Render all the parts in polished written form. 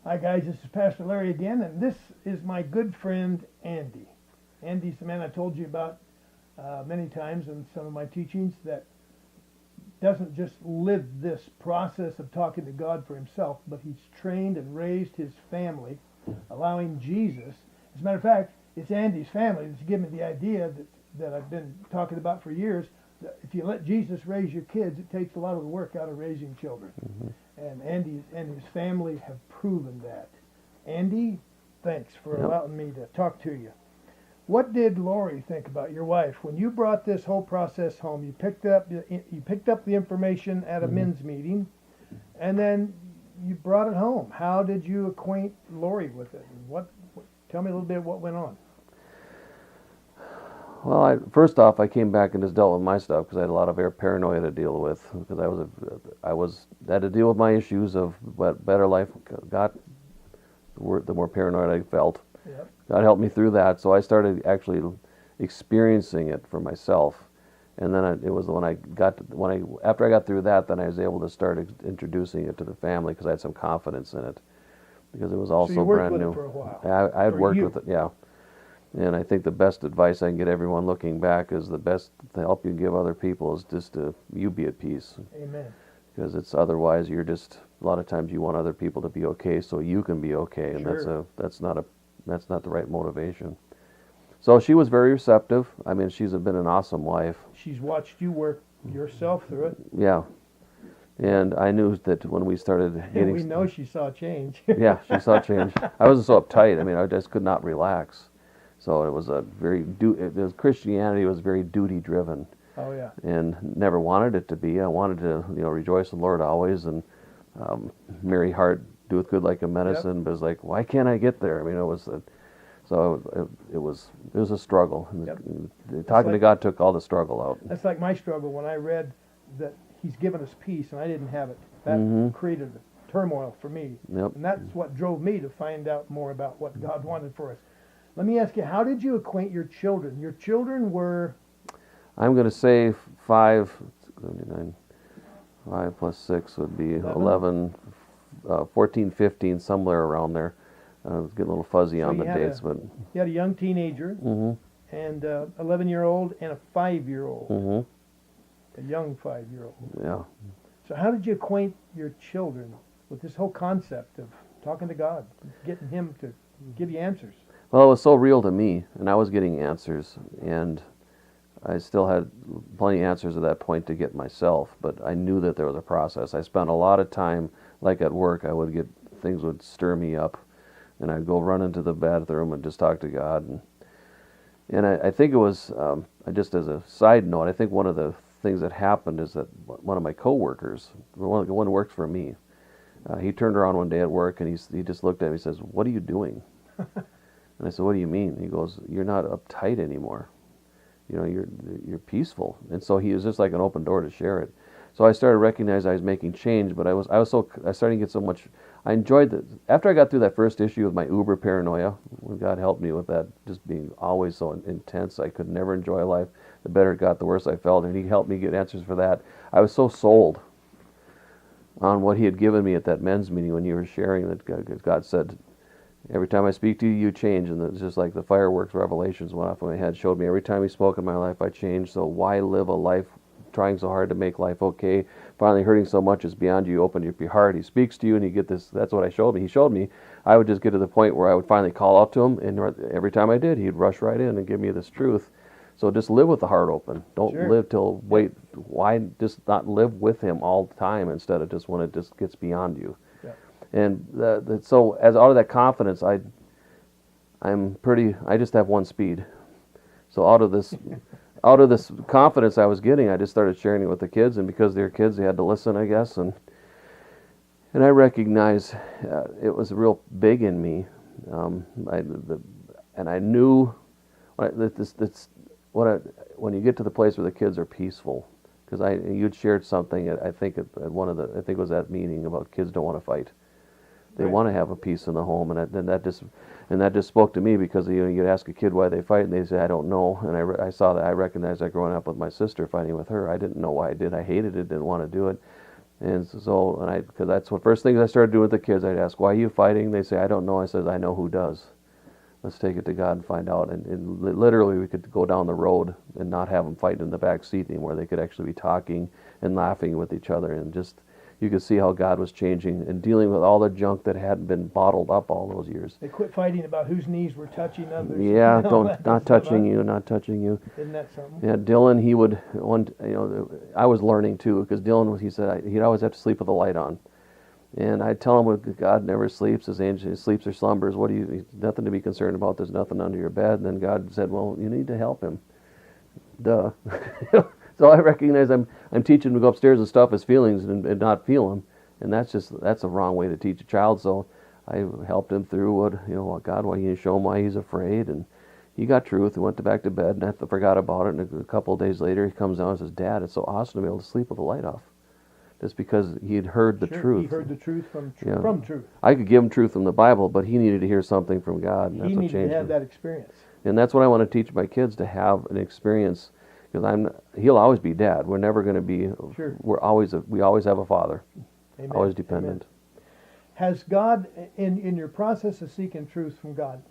Hi guys, this is Pastor Larry again, and this is my good friend Andy. Andy's the man I told you about many times in some of my teachings that doesn't just live this process of talking to God for himself, but he's trained and raised his family, allowing Jesus. As a matter of fact, it's Andy's family that's given me the idea that I've been talking about for years. That if you let Jesus raise your kids, it takes a lot of the work out of raising children. And Andy and his family have proven that. Andy, thanks for Yep. allowing me to talk to you. What did Lori think about your wife when you brought this whole process home? You picked up the information at a Mhm. men's meeting, and then you brought it home. How did you acquaint Lori with it? And tell me a little bit what went on. Well, first off, I came back and just dealt with my stuff because I had a lot of paranoia to deal with because I had to deal with my issues of what better life got. The more paranoid I felt, Yep. God helped me through that. So I started actually experiencing it for myself, and then it was when after I got through that, then I was able to start introducing it to the family because I had some confidence in it because it was So you also worked brand with new. it for a while. I had For worked you. with it, yeah. And I think the best advice I can get everyone looking back is the best to help you give other people is just to you be at peace Amen. because it's otherwise you're just a lot of times you want other people to be okay so you can be okay, and Sure. that's not the right motivation. So she was very receptive. I mean, she's been an awesome wife. She's watched you work yourself through it, Yeah. And I knew that when we started and getting we know she saw change. yeah, she saw change. I wasn't so uptight. I mean, I just could not relax. So it was Christianity was very duty driven Oh yeah. and never wanted it to be. I wanted to, rejoice in the Lord always and merry heart doeth good like a Yep. medicine. But it's like, why can't I get there? I mean, it was a struggle. Yep. Talking to like God took all the struggle out. That's like my struggle when I read that He's given us peace and I didn't have it. That Hmm. created turmoil for me. Yep. And that's what drove me to find out more about what God wanted for us. Let me ask you, how did you acquaint your children? Your children were, I'm going to say 79, 5 plus 6 would be 11? 11, 14, 15, somewhere around there. I was getting a little fuzzy So on the dates, but you had a young teenager hmm and 11-year-old and a 5-year-old, hmm a young 5-year-old. yeah. So how did you acquaint your children with this whole concept of talking to God, getting Him to give you answers? Well, it was so real to me, and I was getting answers, and I still had plenty of answers at that point to get myself, but I knew that there was a process. I spent a lot of time, like at work, things would stir me up, and I'd go run into the bathroom and just talk to God. And I think it was, just as a side note, I think one of the things that happened is that one of my coworkers, the one who works for me, he turned around one day at work and he just looked at me and says, "What are you doing?" And I said, "What do you mean?" He goes, "You're not uptight anymore. You're peaceful." And so he was just like an open door to share it. So I started recognizing I was making change, but I started to get so much. I enjoyed that after I got through that first issue with my uber paranoia. When God helped me with that, just being always so intense, I could never enjoy life. The better it got, the worse I felt, and He helped me get answers for that. I was so sold on what He had given me at that men's meeting when you were sharing that God said, "Every time I speak to you, you change." And it's just like the fireworks revelations went off in my head, showed me every time He spoke in my life, I changed. So why live a life trying so hard to make life okay, finally hurting so much it's beyond you? Open up your heart. He speaks to you and you get this. That's what He showed me. I would just get to the point where I would finally call out to Him, and every time I did, He'd rush right in and give me this truth. So just live with the heart open. Don't Sure. live till wait. Why just not live with Him all the time instead of just when it just gets beyond you? Yeah. And so as out of that confidence, I just have one speed. So out of this confidence I was getting, I just started sharing it with the kids, and because they're kids, they had to listen, I guess, and I recognized it was real big in me. And I knew when you get to the place where the kids are peaceful, because you'd shared something I think at I think it was that meeting about kids don't want to fight. They Right. want to have a peace in the home, and that just spoke to me because you'd ask a kid why they fight, and they say I don't know, and I saw that. I recognized that growing up with my sister fighting with her. I didn't know why I did. I hated it, didn't want to do it, And so, because that's what first things I started doing with the kids. I'd ask, "Why are you fighting?" They say, "I don't know." I says, "I know who does. Let's take it to God and find out." And literally, we could go down the road and not have them fight in the back seat anymore. They could actually be talking and laughing with each other, and just you could see how God was changing and dealing with all the junk that hadn't been bottled up all those years. They quit fighting about whose knees were touching others. Yeah, and all don't that not stuff, touching huh? you, not touching you. Isn't that something? Yeah, Dylan, he would I was learning too, because Dylan, he said he'd always have to sleep with the light on, and I'd tell him, well, God never sleeps, his angel sleeps or slumbers. What do you? Nothing to be concerned about. There's nothing under your bed. And then God said, well, you need to help him. Duh. So I recognize I'm teaching him to go upstairs and stuff his feelings and not feel them, and that's a wrong way to teach a child. So I helped him through God, why you show him why he's afraid, and he got truth. He went back to bed, and I forgot about it. And a couple of days later, he comes down and says, "Dad, it's so awesome to be able to sleep with the light off," just because he had heard the Sure, truth. He heard the truth from Yeah. from truth. I could give him truth from the Bible, but he needed to hear something from God, and that's He what needed to changed have him. that experience. And that's what I want to teach my kids, to have an experience, because he'll always be Dad. We're never going to be. Sure. We always have a father. Amen. Always dependent. Amen. Has God, in your process of seeking truth from God,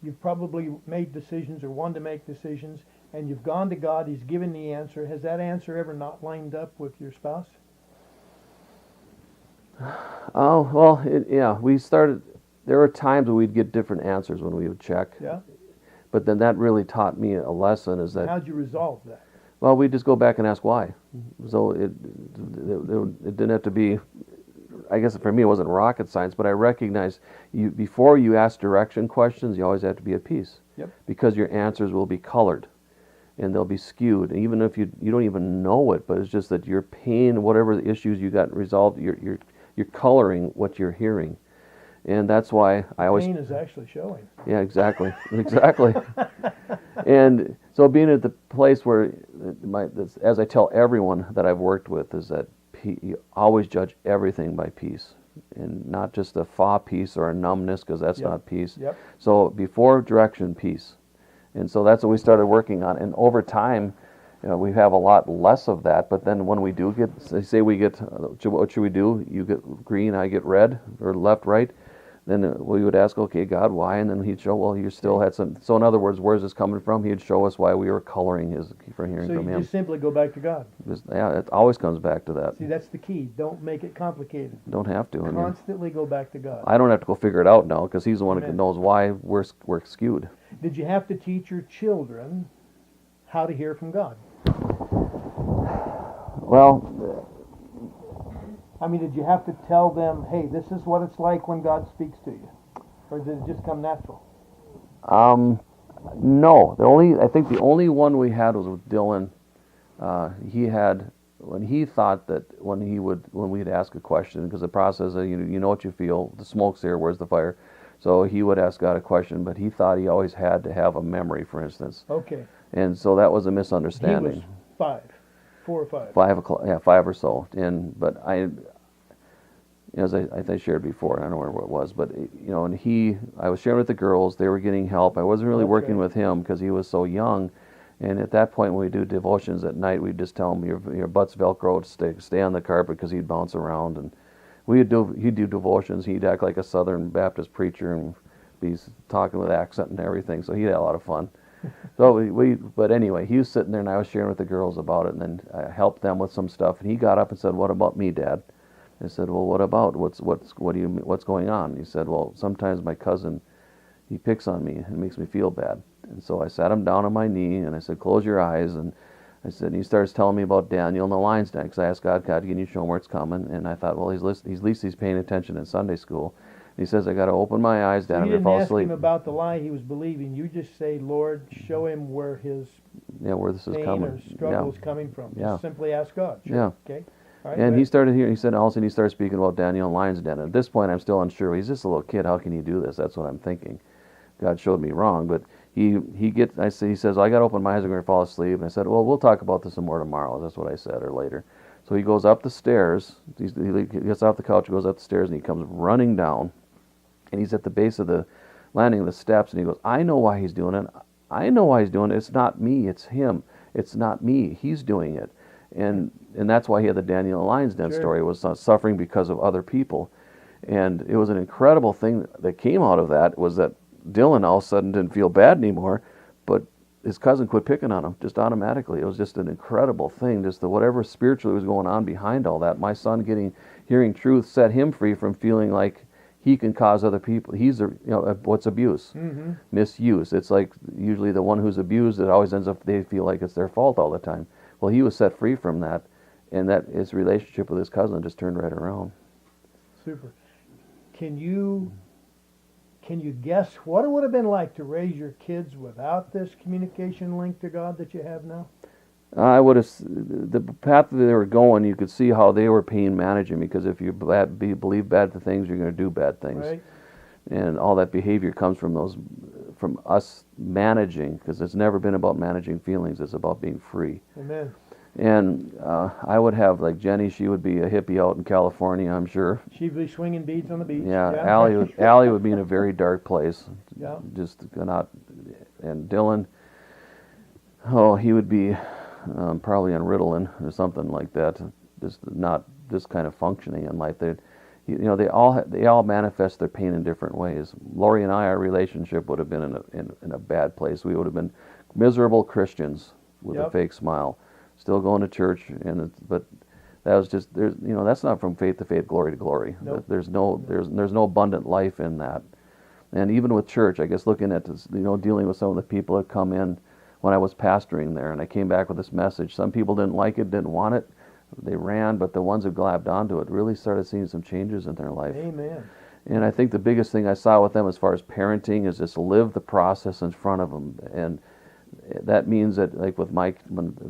you've probably made decisions or wanted to make decisions, and you've gone to God, He's given the answer. Has that answer ever not lined up with your spouse? Oh, well, yeah. We started. There were times when we'd get different answers when we would check. Yeah. But then that really taught me a lesson, is that, How'd you resolve that? well, we just go back and ask why. So it didn't have to be, I guess for me it wasn't rocket science, but I recognized before you ask direction questions, you always have to be at peace. Yep. Because your answers will be colored and they'll be skewed. Even if you don't even know it, but it's just that your pain, whatever the issues you got resolved, you're coloring what you're hearing. And that's why I always... Pain is actually showing. Yeah, exactly. Exactly. And so being at the place where, as I tell everyone that I've worked with, is that you always judge everything by peace, and not just a fa peace or a numbness, because that's Yep. not peace. Yep. So before direction, peace. And so that's what we started working on. And over time, we have a lot less of that. But then when we do get, say we get, what should we do? You get green, I get red, or left, right. Then we would ask, okay, God, why? And then He'd show, well, you still had some. So in other words, where's this coming from? He'd show us why we were coloring for hearing So from you Him. just simply go back to God. Yeah, it always comes back to that. See, that's the key. Don't make it complicated. Don't have to. I mean, Constantly go back to God. I don't have to go figure it out now, because He's the one who Amen. knows why we're skewed. Did you have to teach your children how to hear from God? Well, I mean, did you have to tell them, hey, this is what it's like when God speaks to you? Or did it just come natural? no. I think the only one we had was with Dylan. He had, when he thought that when we'd ask a question, because the process of, you know what you feel, the smoke's here, where's the fire? So he would ask God a question, but he thought he always had to have a memory, for instance. Okay. And so that was a He misunderstanding. was 4 or 5. 5 o'clock, yeah, 5 or so. But as I shared before, I don't know where it was, but I was sharing with the girls. They were getting help. I wasn't really That's working right. with him because he was so young. And at that point, when we do devotions at night, we'd just tell him your butt's Velcro, stay on the carpet, because he'd bounce around. And he'd do devotions. He'd act like a Southern Baptist preacher and be talking with accent and everything. So he had a lot of fun. So but anyway, he was sitting there, and I was sharing with the girls about it, and then I helped them with some stuff. And he got up and said, "What about me, Dad?" I said, "Well, what about? What's going on?" And he said, "Well, sometimes my cousin, he picks on me and makes me feel bad." And so I sat him down on my knee and I said, "Close your eyes." And I said, and he starts telling me about Daniel and the lion's den, because I asked God, can you show him where it's coming? And I thought, well, at least he's paying attention in Sunday school. And he says, I got to open my eyes, Dad, So I'm you going to fall didn't ask asleep. him about the lie he was believing. You just say, Lord, show him where his Yeah, where this is pain coming. or struggle is coming from. Yeah. Just simply ask God. Sure. Yeah. Okay. All right, And go he ahead. started here. He said, all of a sudden he started speaking about Daniel and Lion's Den. At this point, I'm still unsure. He's just a little kid. How can he do this? That's what I'm thinking. God showed me wrong, but he says, I got to open my eyes. I'm going to fall asleep. And I said, well, we'll talk about this some more tomorrow. That's what I said, or later. So he goes up the stairs. He gets off the couch, goes up the stairs, and he comes running down. And he's at the base of the landing of the steps, and he goes, I know why he's doing it. I know why he's doing it. It's not me. It's him. It's not me. He's doing it. and that's why he had the Daniel and Lion's Den Sure. story, was suffering because of other people. And it was an incredible thing that came out of that, was that Dylan all of a sudden didn't feel bad anymore, but his cousin quit picking on him just automatically. It was just an incredible thing, just the whatever spiritually was going on behind all that. My son hearing truth set him free from feeling like he can cause other people. He's what's abuse? Mm-hmm. Misuse. It's like usually the one who's abused, it always ends up they feel like it's their fault all the time. Well, he was set free from that, and that his relationship with his cousin just turned right around. Super. Can you guess what it would have been like to raise your kids without this communication link to God that you have now? I would have, the path that they were going, you could see how they were pain managing, because if you believe bad things, you're going to do bad things. Right. And all that behavior comes from us managing, because it's never been about managing feelings, it's about being free. Amen. And I would have, like Jenny, she would be a hippie out in California, I'm sure. She'd be swinging beads on the beach. Yeah, Allie would be in a very dark place. Yeah. Just not. And Dylan, oh, he would be probably on Ritalin or something like that. Just not this kind of functioning in life. They all manifest their pain in different ways. Lori and I, our relationship would have been in a bad place. We would have been miserable Christians with Yep. a fake smile, still going to church, but that was just that's not from faith to faith, glory to glory. Nope. There's no abundant life in that. And even with church, I guess looking at this, dealing with some of the people that come in when I was pastoring there, and I came back with this message. Some people didn't like it, didn't want it, they ran, but the ones who grabbed onto it really started seeing some changes in their life. Amen. And I think the biggest thing I saw with them as far as parenting is just live the process in front of them. And that means that, like when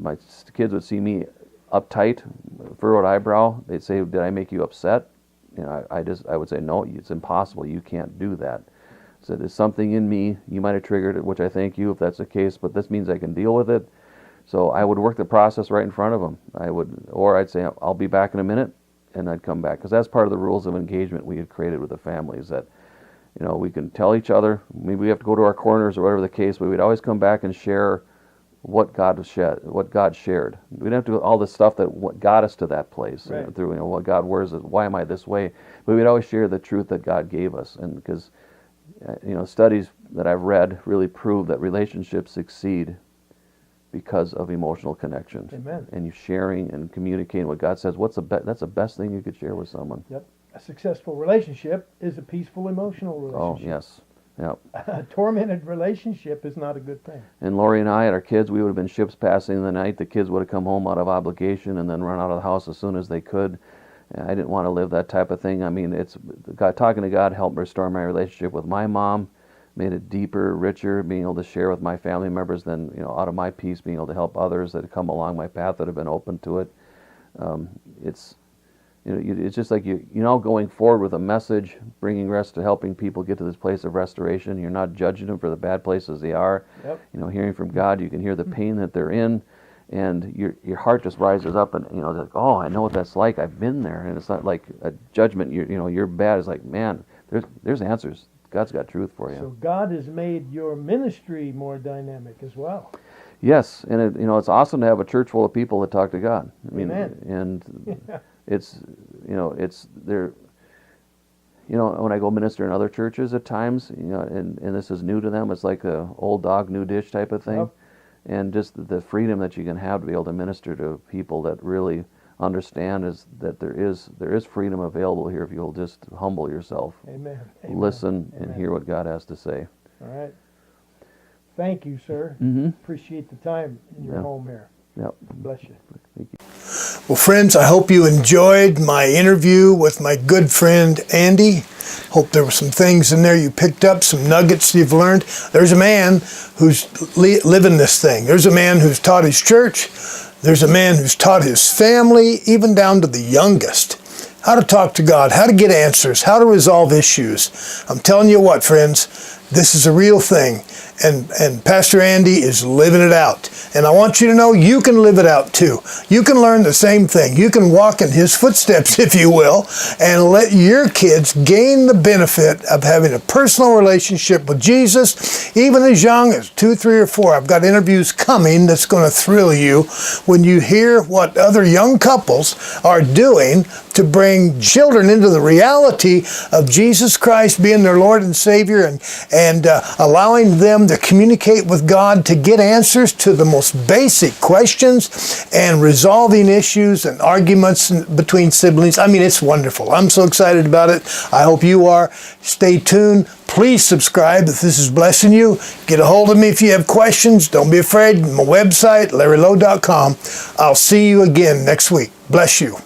my kids would see me uptight, furrowed eyebrow, they'd say, "Did I make you upset?" I would say, "No, it's impossible. You can't do that." So there's something in me, you might have triggered it, which I thank you if that's the case, but this means I can deal with it. So I would work the process right in front of them. I'd say, "I'll be back in a minute," and I'd come back, because that's part of the rules of engagement we had created with the families, that we can tell each other, maybe we have to go to our corners or whatever the case, but we'd always come back and share what God shared. We didn't have to do all the stuff what got us to that place, Right. through what God, why am I this way? But we'd always share the truth that God gave us, and because studies that I've read really prove that relationships succeed because of emotional connection. Amen. And you sharing and communicating what God says. That's the best thing you could share with someone. Yep. A successful relationship is a peaceful emotional Oh relationship. yes, yeah. A tormented relationship is not a good thing. And Lori and I, and our kids, we would have been ships passing in the night. The kids would have come home out of obligation and then run out of the house as soon as they could. And I didn't want to live that type of thing. I mean, talking to God helped restore my relationship with my mom, made it deeper, richer, being able to share with my family members, then out of my peace, being able to help others that have come along my path that have been open to it. It's just like going forward with a message, bringing rest to helping people get to this place of restoration. You're not judging them for the bad places they are. Yep. Hearing from God, you can hear the pain that they're in, and your heart just rises up, and like, oh, I know what that's like. I've been there, and it's not like a judgment. You're bad. It's like, man, there's answers. God's got truth for you. So God has made your ministry more dynamic as well. Yes, and it's awesome to have a church full of people that talk to God. I mean, Amen. and it's there. When I go minister in other churches at times, and this is new to them, it's like a old dog, new dish type of thing. Yep. And just the freedom that you can have to be able to minister to people that really understand is that there is freedom available here if you'll just humble yourself, Amen. Amen. listen, and Amen. hear what God has to say. All right. Thank you, sir. Mm-hmm. Appreciate the time in your Yeah. home here. Yep. Bless you. Thank you. Well, friends, I hope you enjoyed my interview with my good friend Andy. Hope there were some things in there you picked up, some nuggets you've learned. There's a man who's living this thing. There's a man who's taught his church. There's a man who's taught his family, even down to the youngest, how to talk to God, how to get answers, how to resolve issues. I'm telling you what, friends, this is a real thing. and Pastor Andy is living it out. And I want you to know you can live it out too. You can learn the same thing. You can walk in his footsteps, if you will, and let your kids gain the benefit of having a personal relationship with Jesus, even as young as 2, 3, or 4. I've got interviews coming that's going to thrill you when you hear what other young couples are doing to bring children into the reality of Jesus Christ being their Lord and Savior, and allowing them to communicate with God to get answers to the most basic questions and resolving issues and arguments between siblings. I mean, it's wonderful. I'm so excited about it. I hope you are. Stay tuned. Please subscribe if this is blessing you. Get a hold of me if you have questions. Don't be afraid. My website, LarryLowe.com. I'll see you again next week. Bless you.